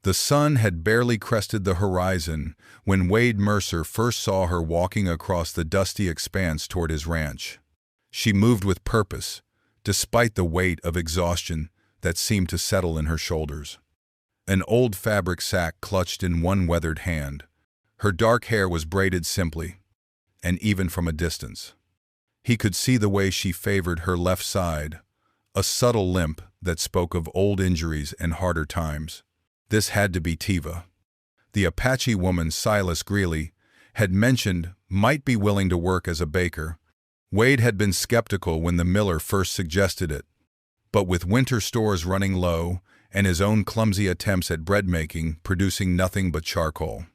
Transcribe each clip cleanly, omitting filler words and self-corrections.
The sun had barely crested the horizon when Wade Mercer first saw her walking across the dusty expanse toward his ranch. She moved with purpose, despite the weight of exhaustion that seemed to settle in her shoulders. An old fabric sack clutched in one weathered hand. Her dark hair was braided simply, and even from a distance, he could see the way she favored her left side, a subtle limp that spoke of old injuries and harder times. This had to be Tiva. The Apache woman Silas Greeley had mentioned might be willing to work as a baker. Wade had been skeptical when the miller first suggested it, but with winter stores running low and his own clumsy attempts at bread making producing nothing but charcoal,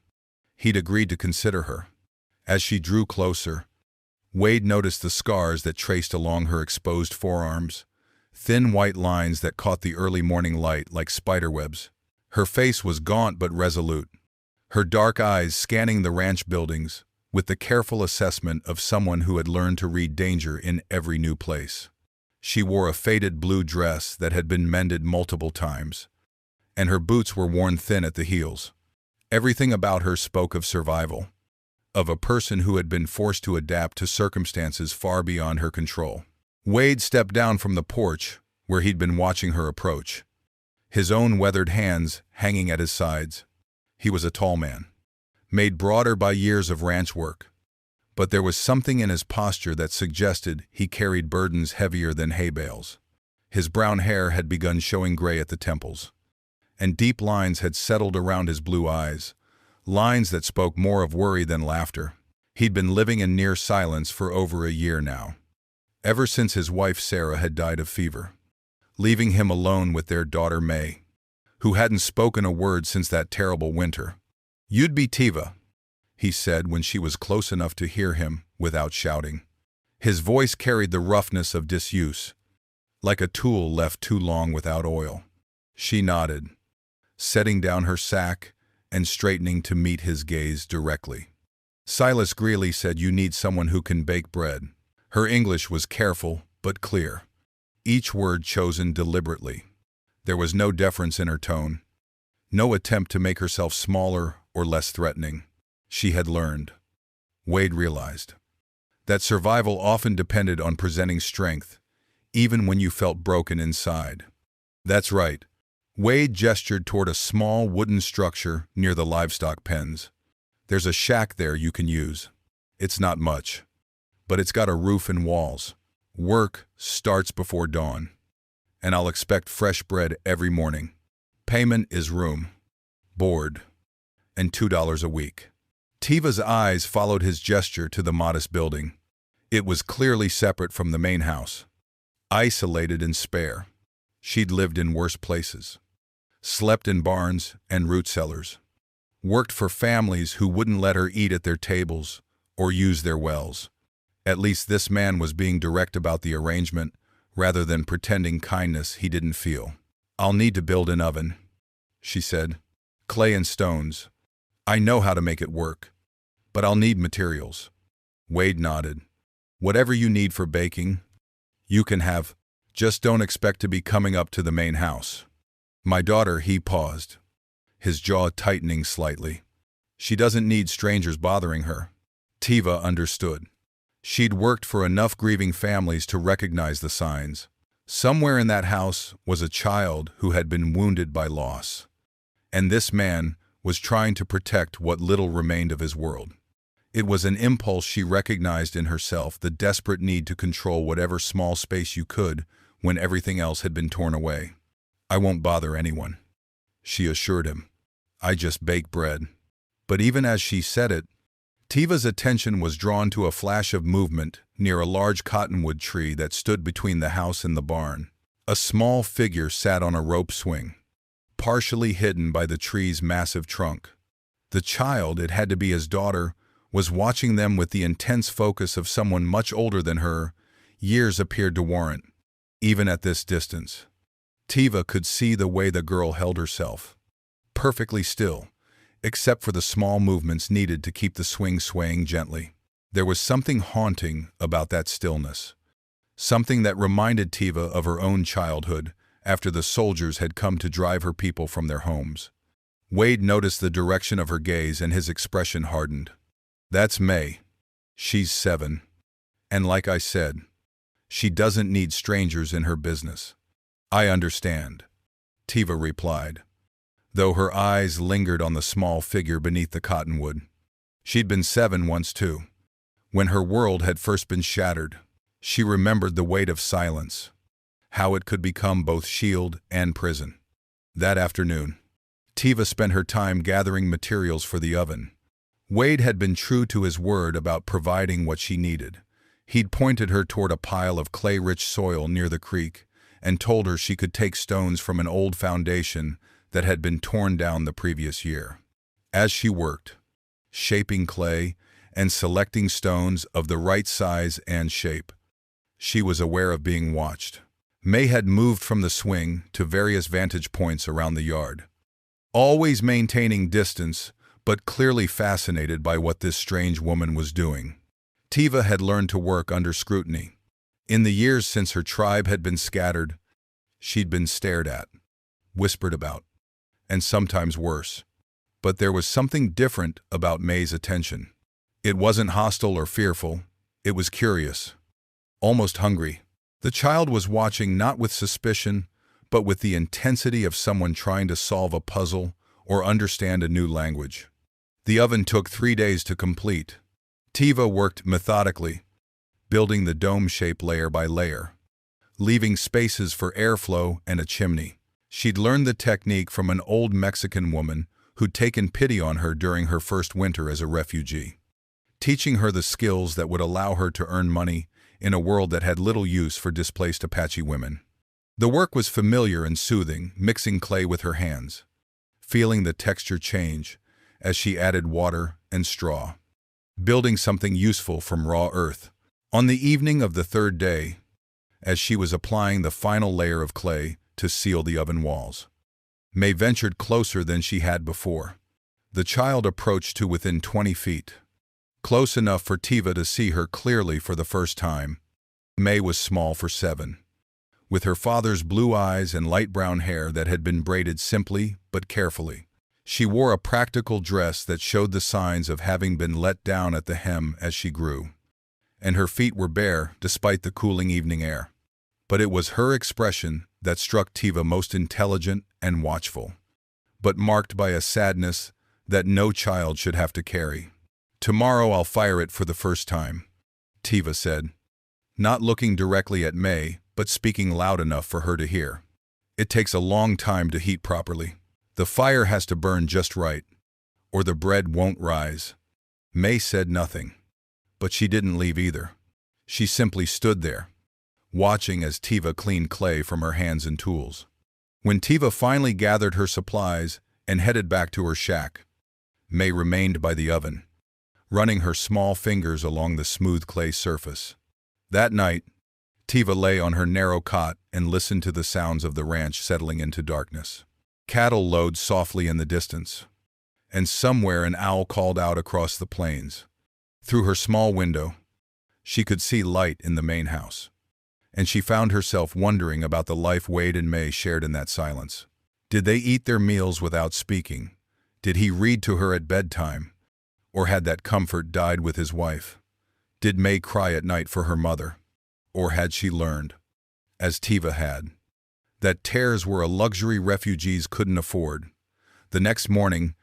he'd agreed to consider her. As she drew closer, Wade noticed the scars that traced along her exposed forearms, thin white lines that caught the early morning light like spiderwebs. Her face was gaunt but resolute, her dark eyes scanning the ranch buildings with the careful assessment of someone who had learned to read danger in every new place. She wore a faded blue dress that had been mended multiple times, and her boots were worn thin at the heels. Everything about her spoke of survival, of a person who had been forced to adapt to circumstances far beyond her control. Wade stepped down from the porch where he'd been watching her approach, his own weathered hands hanging at his sides. He was a tall man, made broader by years of ranch work, but there was something in his posture that suggested he carried burdens heavier than hay bales. His brown hair had begun showing gray at the temples, and deep lines had settled around his blue eyes, lines that spoke more of worry than laughter. He'd been living in near silence for over a year now, ever since his wife Sarah had died of fever, leaving him alone with their daughter May, who hadn't spoken a word since that terrible winter. "You'd be Tiva," he said when she was close enough to hear him without shouting. His voice carried the roughness of disuse, like a tool left too long without oil. She nodded, setting down her sack and straightening to meet his gaze directly. "Silas Greeley said you need someone who can bake bread." Her English was careful but clear, each word chosen deliberately. There was no deference in her tone, no attempt to make herself smaller or less threatening. She had learned, Wade realized, that survival often depended on presenting strength, even when you felt broken inside. "That's right." Wade gestured toward a small wooden structure near the livestock pens. "There's a shack there you can use. It's not much, but it's got a roof and walls. Work starts before dawn, and I'll expect fresh bread every morning. Payment is room, board, and $2 a week." Tiva's eyes followed his gesture to the modest building. It was clearly separate from the main house, isolated and spare. She'd lived in worse places, slept in barns and root cellars, worked for families who wouldn't let her eat at their tables or use their wells. At least this man was being direct about the arrangement, rather than pretending kindness he didn't feel. "I'll need to build an oven," she said. "Clay and stones. I know how to make it work, but I'll need materials." Wade nodded. "Whatever you need for baking, you can have. Just don't expect to be coming up to the main house." "My daughter," he paused, his jaw tightening slightly. "She doesn't need strangers bothering her." Tiva understood. She'd worked for enough grieving families to recognize the signs. Somewhere in that house was a child who had been wounded by loss, and this man was trying to protect what little remained of his world. It was an impulse she recognized in herself, the desperate need to control whatever small space you could when everything else had been torn away. "I won't bother anyone," she assured him. "I just bake bread." But even as she said it, Tiva's attention was drawn to a flash of movement near a large cottonwood tree that stood between the house and the barn. A small figure sat on a rope swing, partially hidden by the tree's massive trunk. The child, it had to be his daughter, was watching them with the intense focus of someone much older than her. Years appeared to warrant, even at this distance. Tiva could see the way the girl held herself, perfectly still, except for the small movements needed to keep the swing swaying gently. There was something haunting about that stillness, something that reminded Tiva of her own childhood after the soldiers had come to drive her people from their homes. Wade noticed the direction of her gaze and his expression hardened. "That's May. She's 7. And like I said, she doesn't need strangers in her business." "I understand," Tiva replied, though her eyes lingered on the small figure beneath the cottonwood. She'd been 7 once too. When her world had first been shattered, she remembered the weight of silence, how it could become both shield and prison. That afternoon, Tiva spent her time gathering materials for the oven. Wade had been true to his word about providing what she needed. He'd pointed her toward a pile of clay-rich soil near the creek and told her she could take stones from an old foundation that had been torn down the previous year. As she worked, shaping clay and selecting stones of the right size and shape, she was aware of being watched. May had moved from the swing to various vantage points around the yard, always maintaining distance, but clearly fascinated by what this strange woman was doing. Tiva had learned to work under scrutiny. In the years since her tribe had been scattered, she'd been stared at, whispered about, and sometimes worse. But there was something different about May's attention. It wasn't hostile or fearful, it was curious, almost hungry. The child was watching not with suspicion, but with the intensity of someone trying to solve a puzzle or understand a new language. The oven took 3 days to complete. Tiva worked methodically, building the dome shape layer by layer, leaving spaces for airflow and a chimney. She'd learned the technique from an old Mexican woman who'd taken pity on her during her first winter as a refugee, teaching her the skills that would allow her to earn money in a world that had little use for displaced Apache women. The work was familiar and soothing, mixing clay with her hands, feeling the texture change as she added water and straw, building something useful from raw earth. On the evening of the 3rd day, as she was applying the final layer of clay to seal the oven walls, May ventured closer than she had before. The child approached to within 20 feet, close enough for Tiva to see her clearly for the first time. May was small for 7, with her father's blue eyes and light brown hair that had been braided simply but carefully. She wore a practical dress that showed the signs of having been let down at the hem as she grew, and her feet were bare despite the cooling evening air. But it was her expression that struck Tiva most intelligent and watchful, but marked by a sadness that no child should have to carry. "Tomorrow I'll fire it for the first time," Tiva said, not looking directly at May, but speaking loud enough for her to hear. "It takes a long time to heat properly. The fire has to burn just right, or the bread won't rise." May said nothing, but she didn't leave either. She simply stood there, watching as Tiva cleaned clay from her hands and tools. When Tiva finally gathered her supplies and headed back to her shack, May remained by the oven, running her small fingers along the smooth clay surface. That night, Tiva lay on her narrow cot and listened to the sounds of the ranch settling into darkness. Cattle lowed softly in the distance, and somewhere an owl called out across the plains. Through her small window, she could see light in the main house, and she found herself wondering about the life Wade and May shared in that silence. Did they eat their meals without speaking? Did he read to her at bedtime? Or had that comfort died with his wife? Did May cry at night for her mother? Or had she learned, as Tiva had, that tears were a luxury refugees couldn't afford? The next morning,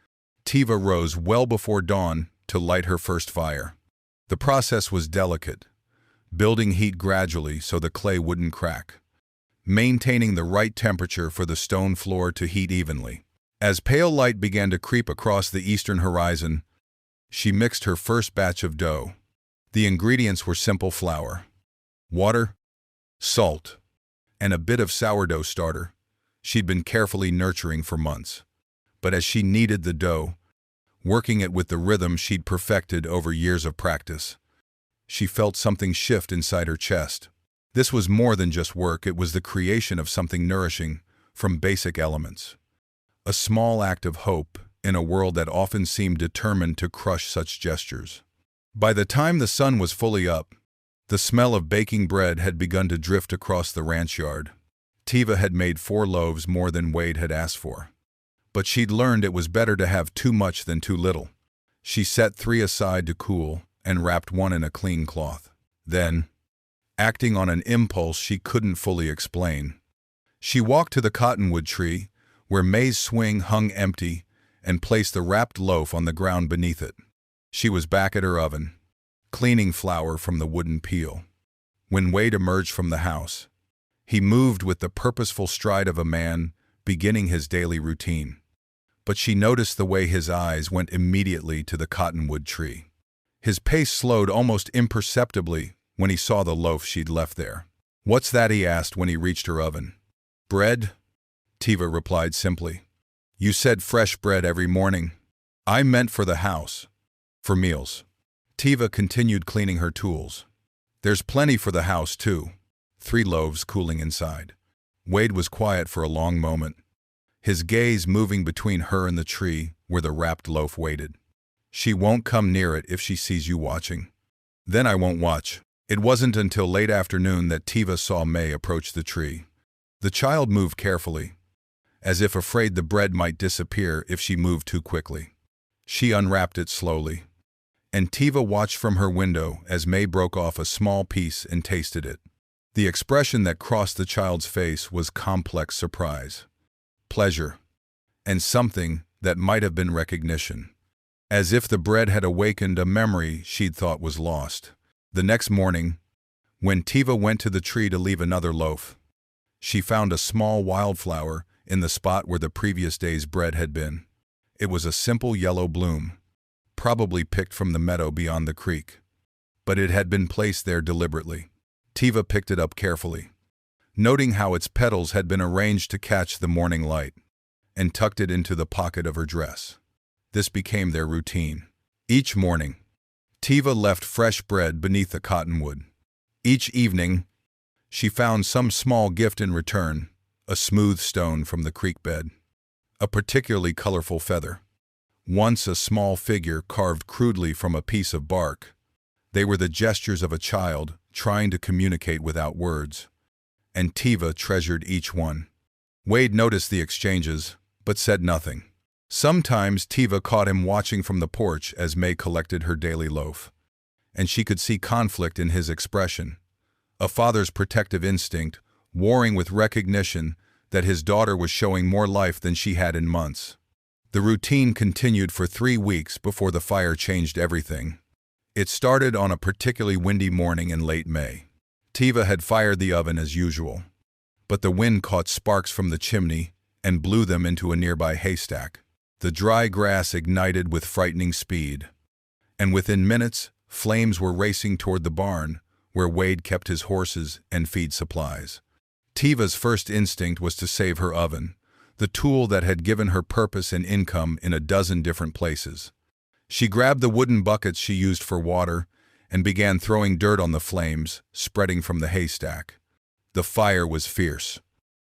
Tiva rose well before dawn to light her first fire. The process was delicate, building heat gradually so the clay wouldn't crack, maintaining the right temperature for the stone floor to heat evenly. As pale light began to creep across the eastern horizon, she mixed her first batch of dough. The ingredients were simple flour, water, salt, and a bit of sourdough starter she'd been carefully nurturing for months. But as she kneaded the dough, working it with the rhythm she'd perfected over years of practice, she felt something shift inside her chest. This was more than just work, it was the creation of something nourishing from basic elements. A small act of hope in a world that often seemed determined to crush such gestures. By the time the sun was fully up, the smell of baking bread had begun to drift across the ranch yard. Tiva had made 4 loaves more than Wade had asked for, but she'd learned it was better to have too much than too little. She set 3 aside to cool and wrapped 1 in a clean cloth. Then, acting on an impulse she couldn't fully explain, she walked to the cottonwood tree, where May's swing hung empty, and placed the wrapped loaf on the ground beneath it. She was back at her oven, cleaning flour from the wooden peel, when Wade emerged from the house. He moved with the purposeful stride of a man beginning his daily routine. But she noticed the way his eyes went immediately to the cottonwood tree. His pace slowed almost imperceptibly when he saw the loaf she'd left there. "What's that?" he asked when he reached her oven. "Bread," Tiva replied simply. "You said fresh bread every morning." "I meant for the house. For meals." Tiva continued cleaning her tools. "There's plenty for the house, too." 3 loaves cooling inside. Wade was quiet for a long moment, his gaze moving between her and the tree where the wrapped loaf waited. "She won't come near it if she sees you watching." "Then I won't watch." It wasn't until late afternoon that Tiva saw May approach the tree. The child moved carefully, as if afraid the bread might disappear if she moved too quickly. She unwrapped it slowly, and Tiva watched from her window as May broke off a small piece and tasted it. The expression that crossed the child's face was complex surprise, pleasure, and something that might have been recognition, as if the bread had awakened a memory she'd thought was lost. The next morning, when Tiva went to the tree to leave another loaf, she found a small wildflower in the spot where the previous day's bread had been. It was a simple yellow bloom, probably picked from the meadow beyond the creek, but it had been placed there deliberately. Tiva picked it up carefully, noting how its petals had been arranged to catch the morning light, and tucked it into the pocket of her dress. This became their routine. Each morning, Tiva left fresh bread beneath the cottonwood. Each evening, she found some small gift in return, a smooth stone from the creek bed, a particularly colorful feather, once a small figure carved crudely from a piece of bark. They were the gestures of a child trying to communicate without words, and Tiva treasured each one. Wade noticed the exchanges, but said nothing. Sometimes Tiva caught him watching from the porch as May collected her daily loaf, and she could see conflict in his expression, a father's protective instinct warring with recognition that his daughter was showing more life than she had in months. The routine continued for 3 weeks before the fire changed everything. It started on a particularly windy morning in late May. Tiva had fired the oven as usual, but the wind caught sparks from the chimney and blew them into a nearby haystack. The dry grass ignited with frightening speed, and within minutes, flames were racing toward the barn, where Wade kept his horses and feed supplies. Tiva's first instinct was to save her oven, the tool that had given her purpose and income in a dozen different places. She grabbed the wooden buckets she used for water and began throwing dirt on the flames, spreading from the haystack. The fire was fierce,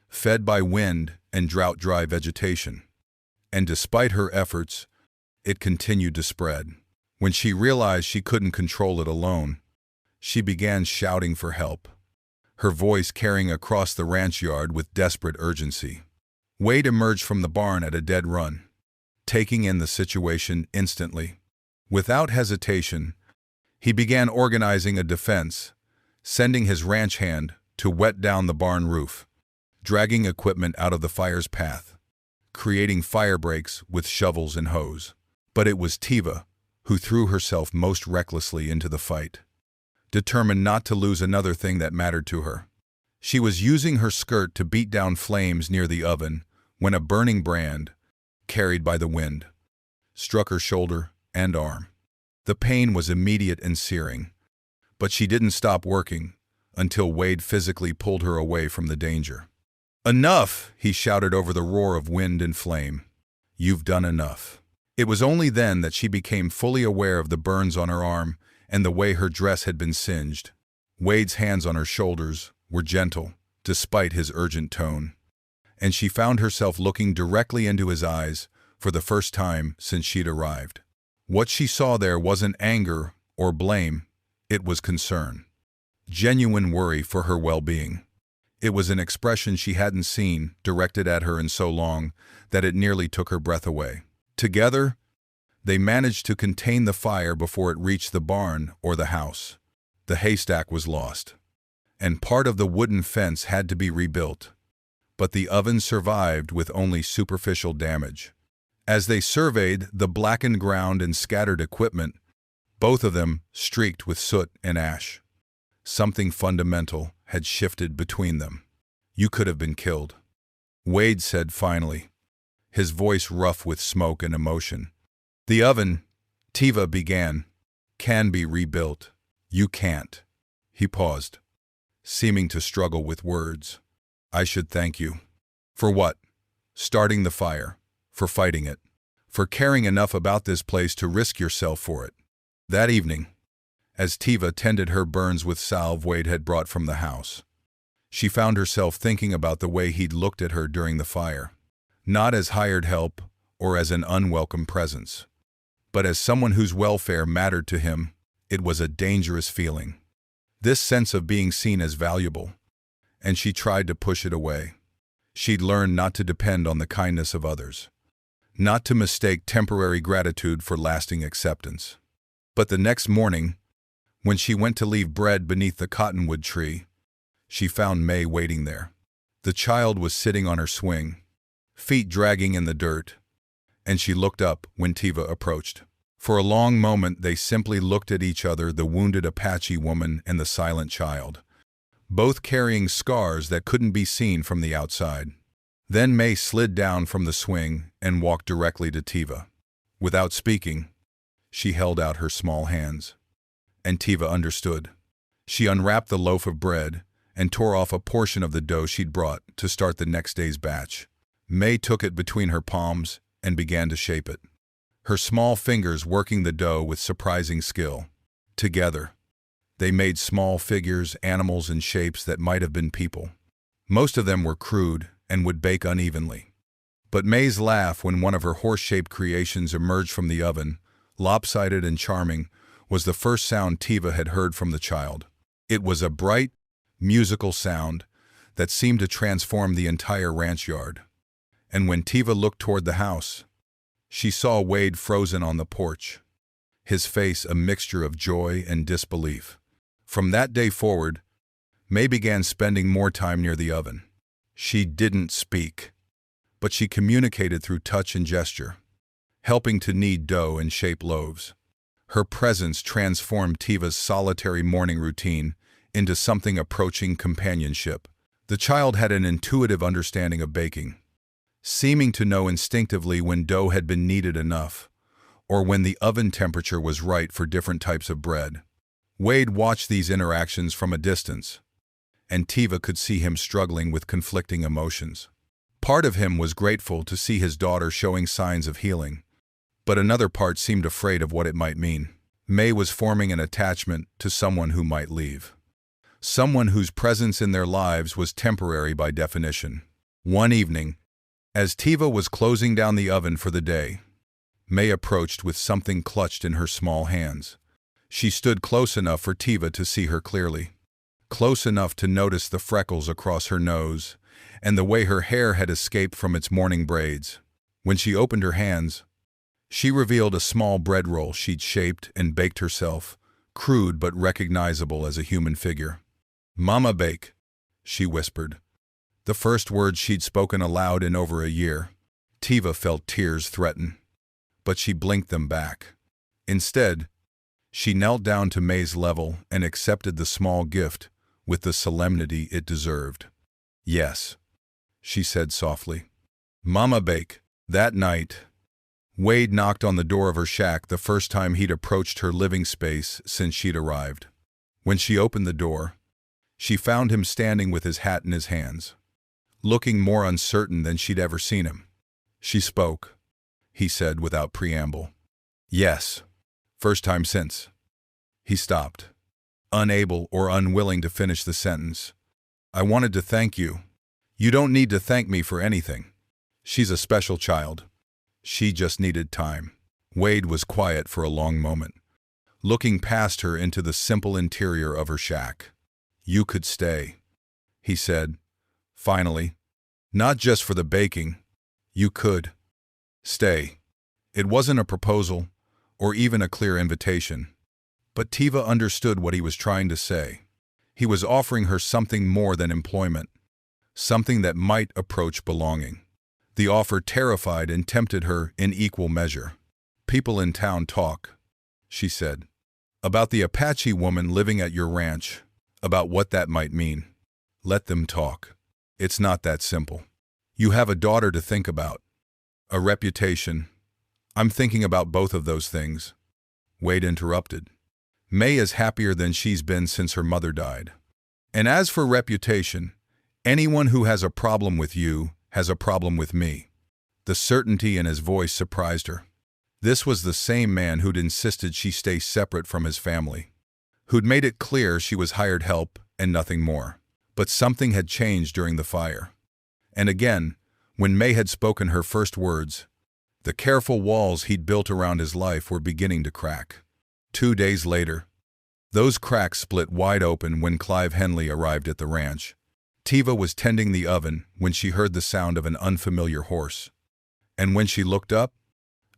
fed by wind and drought-dry vegetation. And despite her efforts, it continued to spread. When she realized she couldn't control it alone, she began shouting for help, her voice carrying across the ranch yard with desperate urgency. Wade emerged from the barn at a dead run, taking in the situation instantly. Without hesitation, he began organizing a defense, sending his ranch hand to wet down the barn roof, dragging equipment out of the fire's path, creating fire breaks with shovels and hose. But it was Tiva who threw herself most recklessly into the fight, determined not to lose another thing that mattered to her. She was using her skirt to beat down flames near the oven when a burning brand, carried by the wind, struck her shoulder and arm. The pain was immediate and searing, but she didn't stop working until Wade physically pulled her away from the danger. "Enough!" he shouted over the roar of wind and flame. "You've done enough." It was only then that she became fully aware of the burns on her arm and the way her dress had been singed. Wade's hands on her shoulders were gentle, despite his urgent tone, and she found herself looking directly into his eyes for the first time since she'd arrived. What she saw there wasn't anger or blame, it was concern, genuine worry for her well-being. It was an expression she hadn't seen directed at her in so long that it nearly took her breath away. Together, they managed to contain the fire before it reached the barn or the house. The haystack was lost, and part of the wooden fence had to be rebuilt, but the oven survived with only superficial damage. As they surveyed the blackened ground and scattered equipment, both of them streaked with soot and ash. Something fundamental had shifted between them. "You could have been killed," Wade said finally, his voice rough with smoke and emotion. "The oven," Tiva began, "can be rebuilt. You can't." He paused, seeming to struggle with words. "I should thank you." "For what?" "Starting the fire. For fighting it. For caring enough about this place to risk yourself for it." That evening, as Tiva tended her burns with salve Wade had brought from the house, she found herself thinking about the way he'd looked at her during the fire. Not as hired help or as an unwelcome presence, but as someone whose welfare mattered to him. It was a dangerous feeling, this sense of being seen as valuable, and she tried to push it away. She'd learned not to depend on the kindness of others, not to mistake temporary gratitude for lasting acceptance. But the next morning, when she went to leave bread beneath the cottonwood tree, she found May waiting there. The child was sitting on her swing, feet dragging in the dirt, and she looked up when Tiva approached. For a long moment they simply looked at each other, the wounded Apache woman and the silent child, both carrying scars that couldn't be seen from the outside. Then May slid down from the swing and walked directly to Tiva. Without speaking, she held out her small hands. And Tiva understood. She unwrapped the loaf of bread and tore off a portion of the dough she'd brought to start the next day's batch. May took it between her palms and began to shape it, her small fingers working the dough with surprising skill. Together, they made small figures, animals, and shapes that might have been people. Most of them were crude and would bake unevenly. But May's laugh when one of her horse-shaped creations emerged from the oven, lopsided and charming, was the first sound Tiva had heard from the child. It was a bright, musical sound that seemed to transform the entire ranch yard. And when Tiva looked toward the house, she saw Wade frozen on the porch, his face a mixture of joy and disbelief. From that day forward, May began spending more time near the oven. She didn't speak, but she communicated through touch and gesture, helping to knead dough and shape loaves. Her presence transformed Tiva's solitary morning routine into something approaching companionship. The child had an intuitive understanding of baking, seeming to know instinctively when dough had been kneaded enough, or when the oven temperature was right for different types of bread. Wade watched these interactions from a distance, and Tiva could see him struggling with conflicting emotions. Part of him was grateful to see his daughter showing signs of healing, but another part seemed afraid of what it might mean. May was forming an attachment to someone who might leave, someone whose presence in their lives was temporary by definition. One evening, as Tiva was closing down the oven for the day, May approached with something clutched in her small hands. She stood close enough for Tiva to see her clearly, close enough to notice the freckles across her nose and the way her hair had escaped from its morning braids. When she opened her hands, she revealed a small bread roll she'd shaped and baked herself, crude but recognizable as a human figure. "Mama bake," she whispered, the first words she'd spoken aloud in over a year. Tiva felt tears threaten, but she blinked them back. Instead, she knelt down to May's level and accepted the small gift with the solemnity it deserved. "Yes," she said softly. "Mama bake." That night, Wade knocked on the door of her shack, the first time he'd approached her living space since she'd arrived. When she opened the door, she found him standing with his hat in his hands, looking more uncertain than she'd ever seen him. "She spoke," he said without preamble. "Yes. First time since." He stopped, unable or unwilling to finish the sentence. "I wanted to thank you." "You don't need to thank me for anything. She's a special child. She just needed time." Wade was quiet for a long moment, looking past her into the simple interior of her shack. "You could stay," he said, Finally, not just for the baking, you could stay. It wasn't a proposal or even a clear invitation, but Tiva understood what he was trying to say. He was offering her something more than employment, something that might approach belonging. The offer terrified and tempted her in equal measure. "People in town talk," she said, "about the Apache woman living at your ranch, about what that might mean. Let them talk. It's not that simple. You have a daughter to think about, a reputation." "I'm thinking about both of those things," Wade interrupted. "May is happier than she's been since her mother died. And as for reputation, anyone who has a problem with you has a problem with me." The certainty in his voice surprised her. This was the same man who'd insisted she stay separate from his family, who'd made it clear she was hired help and nothing more. But something had changed during the fire. And again, when May had spoken her first words, the careful walls he'd built around his life were beginning to crack. 2 days later, those cracks split wide open when Clive Henley arrived at the ranch. Tiva was tending the oven when she heard the sound of an unfamiliar horse. And when she looked up,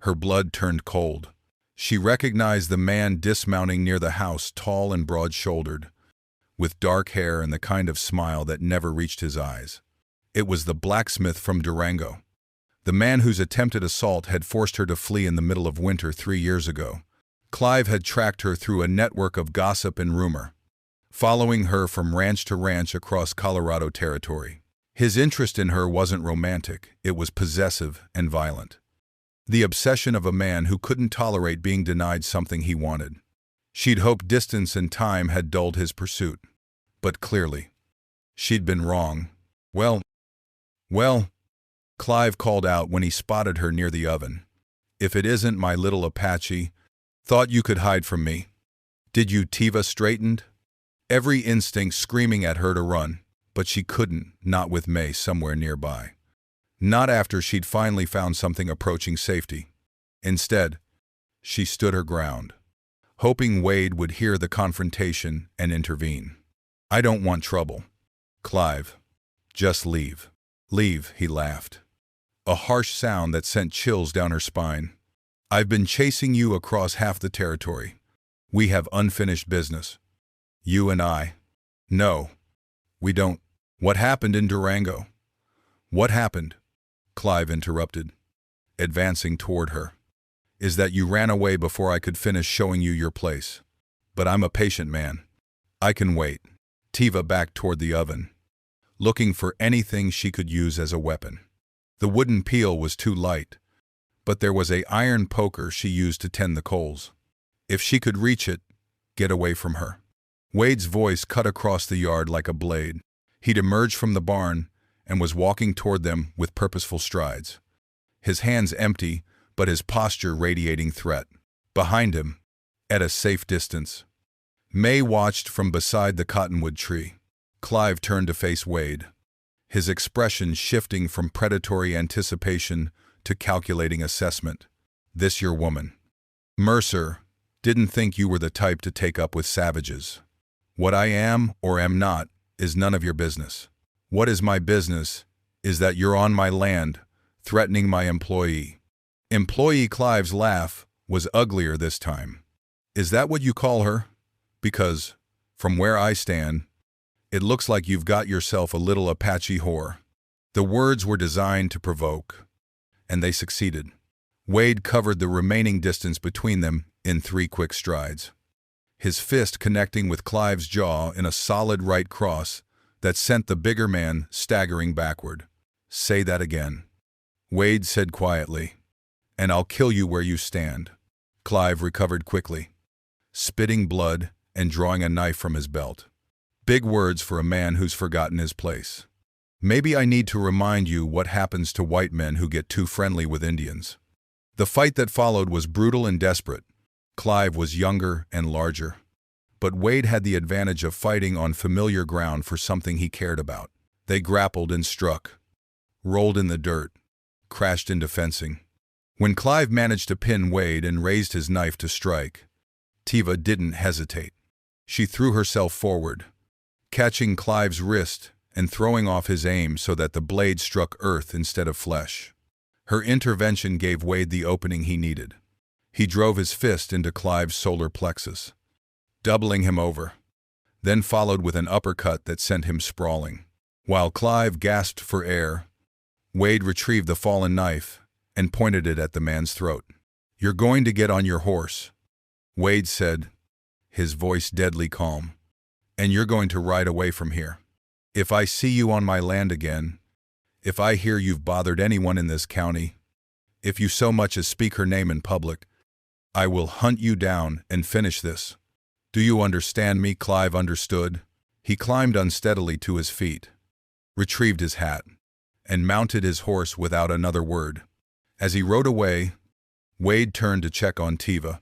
her blood turned cold. She recognized the man dismounting near the house, tall and broad-shouldered, with dark hair and the kind of smile that never reached his eyes. It was the blacksmith from Durango, the man whose attempted assault had forced her to flee in the middle of winter 3 years ago. Clive had tracked her through a network of gossip and rumor, following her from ranch to ranch across Colorado territory. His interest in her wasn't romantic, it was possessive and violent. The obsession of a man who couldn't tolerate being denied something he wanted. She'd hoped distance and time had dulled his pursuit. But clearly, she'd been wrong. Well, Clive called out when he spotted her near the oven. "If it isn't my little Apache, thought you could hide from me." "Did you?" Tiva straightened, every instinct screaming at her to run, but she couldn't, not with May somewhere nearby. Not after she'd finally found something approaching safety. Instead, she stood her ground, hoping Wade would hear the confrontation and intervene. "I don't want trouble, Clive. Just leave." "Leave," he laughed, a harsh sound that sent chills down her spine. "I've been chasing you across half the territory. We have unfinished business. You and I." "No, we don't." "What happened in Durango?" "What happened?" Clive interrupted, advancing toward her. "Is that you ran away before I could finish showing you your place. But I'm a patient man. I can wait." Tiva backed toward the oven, looking for anything she could use as a weapon. The wooden peel was too light, but there was an iron poker she used to tend the coals. If she could reach it, get away from her. Wade's voice cut across the yard like a blade. He'd emerged from the barn and was walking toward them with purposeful strides, his hands empty but his posture radiating threat. Behind him, at a safe distance, May watched from beside the cottonwood tree. Clive turned to face Wade, his expression shifting from predatory anticipation to calculating assessment. "This your woman?" "Mercer, didn't think you were the type to take up with savages. What I am or am not is none of your business. What is my business is that you're on my land, threatening my employee." Employee Clive's laugh was uglier this time. "Is that what you call her? Because, from where I stand, it looks like you've got yourself a little Apache whore." The words were designed to provoke, and they succeeded. Wade covered the remaining distance between them in 3 quick strides, his fist connecting with Clive's jaw in a solid right cross that sent the bigger man staggering backward. "Say that again," Wade said quietly, "and I'll kill you where you stand." Clive recovered quickly, spitting blood and drawing a knife from his belt. Big words for a man who's forgotten his place. "Maybe I need to remind you what happens to white men who get too friendly with Indians." The fight that followed was brutal and desperate. Clive was younger and larger, but Wade had the advantage of fighting on familiar ground for something he cared about. They grappled and struck, rolled in the dirt, crashed into fencing. When Clive managed to pin Wade and raised his knife to strike, Tiva didn't hesitate. She threw herself forward, catching Clive's wrist and throwing off his aim so that the blade struck earth instead of flesh. Her intervention gave Wade the opening he needed. He drove his fist into Clive's solar plexus, doubling him over, then followed with an uppercut that sent him sprawling. While Clive gasped for air, Wade retrieved the fallen knife and pointed it at the man's throat. "You're going to get on your horse," Wade said, his voice deadly calm, "and you're going to ride away from here. If I see you on my land again, if I hear you've bothered anyone in this county, if you so much as speak her name in public, I will hunt you down and finish this. Do you understand me?" Clive understood. He climbed unsteadily to his feet, retrieved his hat, and mounted his horse without another word. As he rode away, Wade turned to check on Tiva,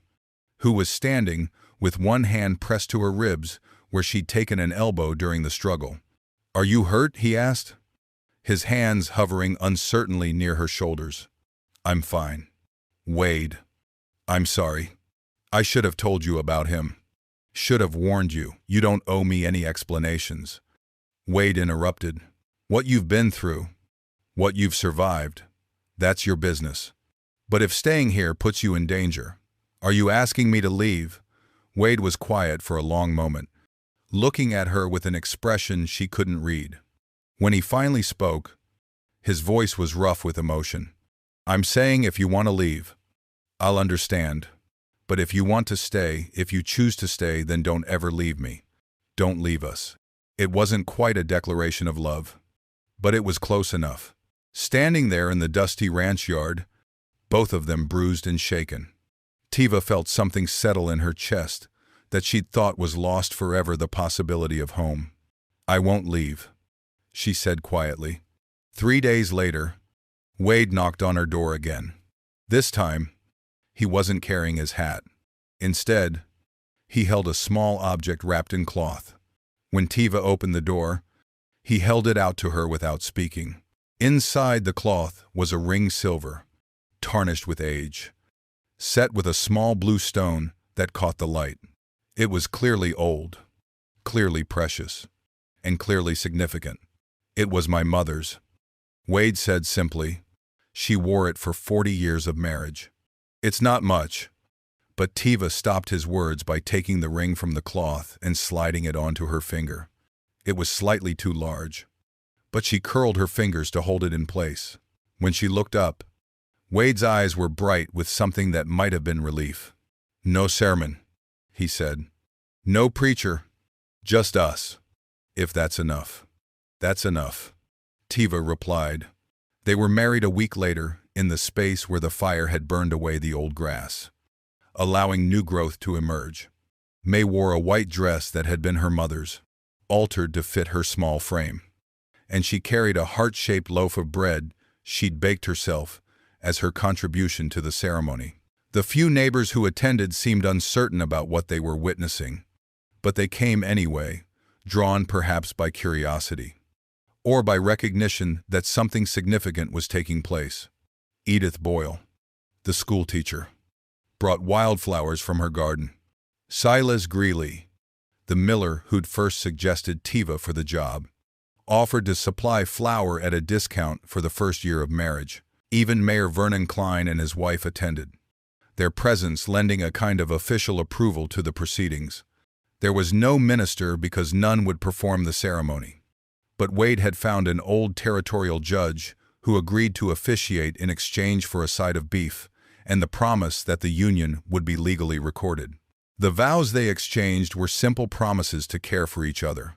who was standing with one hand pressed to her ribs where she'd taken an elbow during the struggle. "Are you hurt?" he asked, his hands hovering uncertainly near her shoulders. "I'm fine." "Wade, I'm sorry. I should have told you about him. Should have warned you. You don't owe me any explanations." Wade interrupted. "What you've been through, what you've survived, that's your business. But if staying here puts you in danger, are you asking me to leave?" Wade was quiet for a long moment, looking at her with an expression she couldn't read. When he finally spoke, his voice was rough with emotion. "I'm saying if you want to leave, I'll understand. But if you want to stay, if you choose to stay, then don't ever leave me. Don't leave us." It wasn't quite a declaration of love, but it was close enough. Standing there in the dusty ranch yard, both of them bruised and shaken, Tiva felt something settle in her chest that she'd thought was lost forever, the possibility of home. "I won't leave," she said quietly. 3 days later, Wade knocked on her door again. This time, he wasn't carrying his hat. Instead, he held a small object wrapped in cloth. When Tiva opened the door, he held it out to her without speaking. Inside the cloth was a ring, silver, tarnished with age, set with a small blue stone that caught the light. It was clearly old, clearly precious, and clearly significant. "It was my mother's," Wade said simply. "She wore it for 40 years of marriage." "It's not much," but Tiva stopped his words by taking the ring from the cloth and sliding it onto her finger. It was slightly too large, but she curled her fingers to hold it in place. When she looked up, Wade's eyes were bright with something that might have been relief. "No sermon," he said. "No preacher, just us. If that's enough." "That's enough," Tiva replied. They were married a week later in the space where the fire had burned away the old grass, allowing new growth to emerge. May wore a white dress that had been her mother's, altered to fit her small frame, and she carried a heart-shaped loaf of bread she'd baked herself as her contribution to the ceremony. The few neighbors who attended seemed uncertain about what they were witnessing, but they came anyway, drawn perhaps by curiosity, or by recognition that something significant was taking place. Edith Boyle, the schoolteacher, brought wildflowers from her garden. Silas Greeley, the miller who'd first suggested Tiva for the job, offered to supply flour at a discount for the first year of marriage. Even Mayor Vernon Klein and his wife attended, their presence lending a kind of official approval to the proceedings. There was no minister because none would perform the ceremony, but Wade had found an old territorial judge who agreed to officiate in exchange for a side of beef and the promise that the union would be legally recorded. The vows they exchanged were simple promises to care for each other,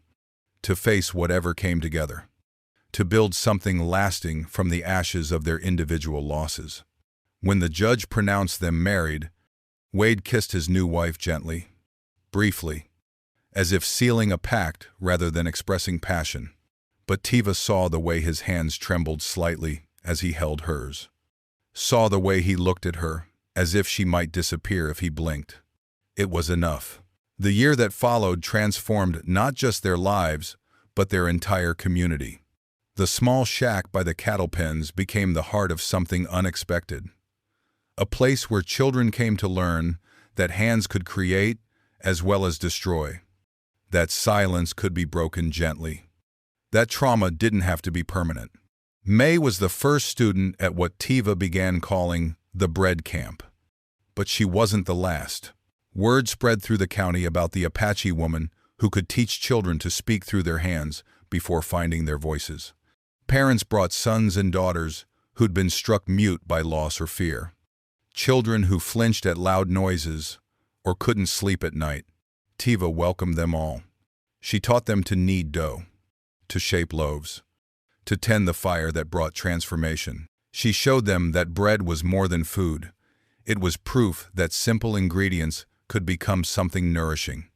to face whatever came together, to build something lasting from the ashes of their individual losses. When the judge pronounced them married, Wade kissed his new wife gently, briefly, as if sealing a pact rather than expressing passion. But Tiva saw the way his hands trembled slightly as he held hers, saw the way he looked at her, as if she might disappear if he blinked. It was enough. The year that followed transformed not just their lives, but their entire community. The small shack by the cattle pens became the heart of something unexpected, a place where children came to learn that hands could create as well as destroy, that silence could be broken gently, That trauma didn't have to be permanent. May was the first student at what Tiva began calling the bread camp. But she wasn't the last. Word spread through the county about the Apache woman who could teach children to speak through their hands before finding their voices. Parents brought sons and daughters who'd been struck mute by loss or fear. Children who flinched at loud noises or couldn't sleep at night. Tiva welcomed them all. She taught them to knead dough, to shape loaves, to tend the fire that brought transformation. She showed them that bread was more than food. It was proof that simple ingredients could become something nourishing,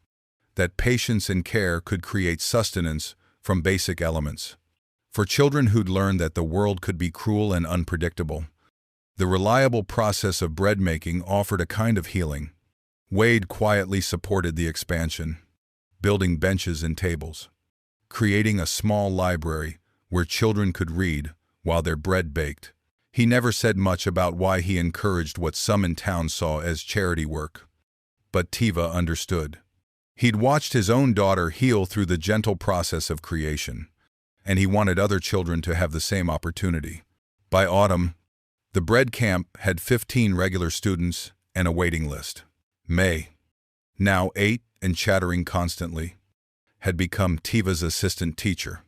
that patience and care could create sustenance from basic elements. For children who'd learned that the world could be cruel and unpredictable, the reliable process of bread making offered a kind of healing. Wade quietly supported the expansion, building benches and tables, creating a small library where children could read while their bread baked. He never said much about why he encouraged what some in town saw as charity work. But Tiva understood. He'd watched his own daughter heal through the gentle process of creation, and he wanted other children to have the same opportunity. By autumn, the bread camp had 15 regular students and a waiting list. May, now 8 and chattering constantly, had become Tiva's assistant teacher,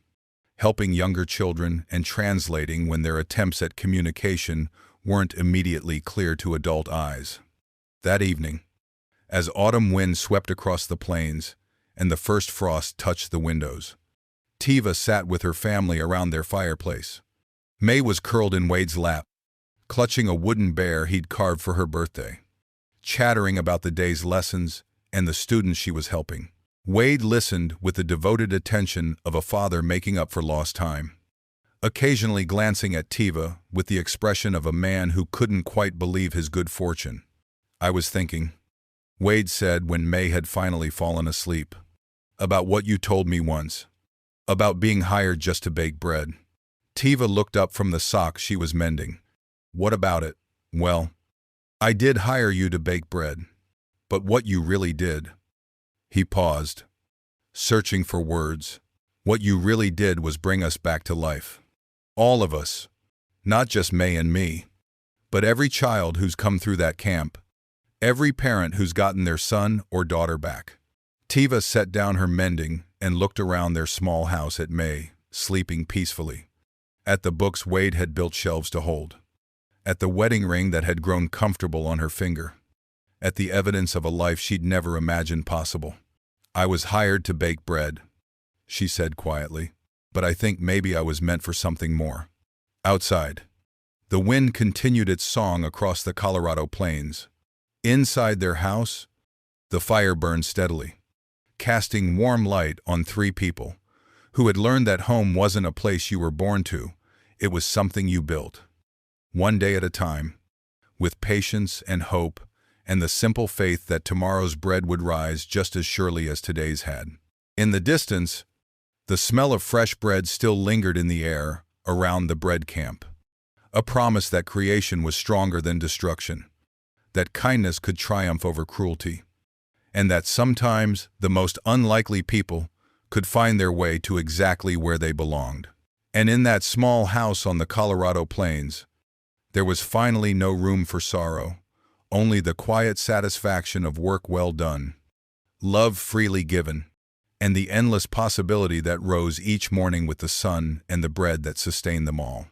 helping younger children and translating when their attempts at communication weren't immediately clear to adult eyes. That evening, as autumn wind swept across the plains and the first frost touched the windows, Tiva sat with her family around their fireplace. May was curled in Wade's lap, clutching a wooden bear he'd carved for her birthday, chattering about the day's lessons and the students she was helping. Wade listened with the devoted attention of a father making up for lost time, occasionally glancing at Tiva with the expression of a man who couldn't quite believe his good fortune. "I was thinking," Wade said when May had finally fallen asleep, "about what you told me once, about being hired just to bake bread." Tiva looked up from the sock she was mending. "What about it?" "Well, I did hire you to bake bread, but what you really did..." He paused, searching for words. "What you really did was bring us back to life. All of us, not just May and me, but every child who's come through that camp, every parent who's gotten their son or daughter back." Tiva set down her mending and looked around their small house at May, sleeping peacefully, at the books Wade had built shelves to hold, at the wedding ring that had grown comfortable on her finger, at the evidence of a life she'd never imagined possible. "I was hired to bake bread," she said quietly, "but I think maybe I was meant for something more." Outside, the wind continued its song across the Colorado plains. Inside their house, the fire burned steadily, casting warm light on 3 people who had learned that home wasn't a place you were born to, it was something you built. One day at a time, with patience and hope and the simple faith that tomorrow's bread would rise just as surely as today's had. In the distance, the smell of fresh bread still lingered in the air around the bread camp, a promise that creation was stronger than destruction, that kindness could triumph over cruelty, and that sometimes the most unlikely people could find their way to exactly where they belonged. And in that small house on the Colorado plains, there was finally no room for sorrow, only the quiet satisfaction of work well done, love freely given, and the endless possibility that rose each morning with the sun and the bread that sustained them all.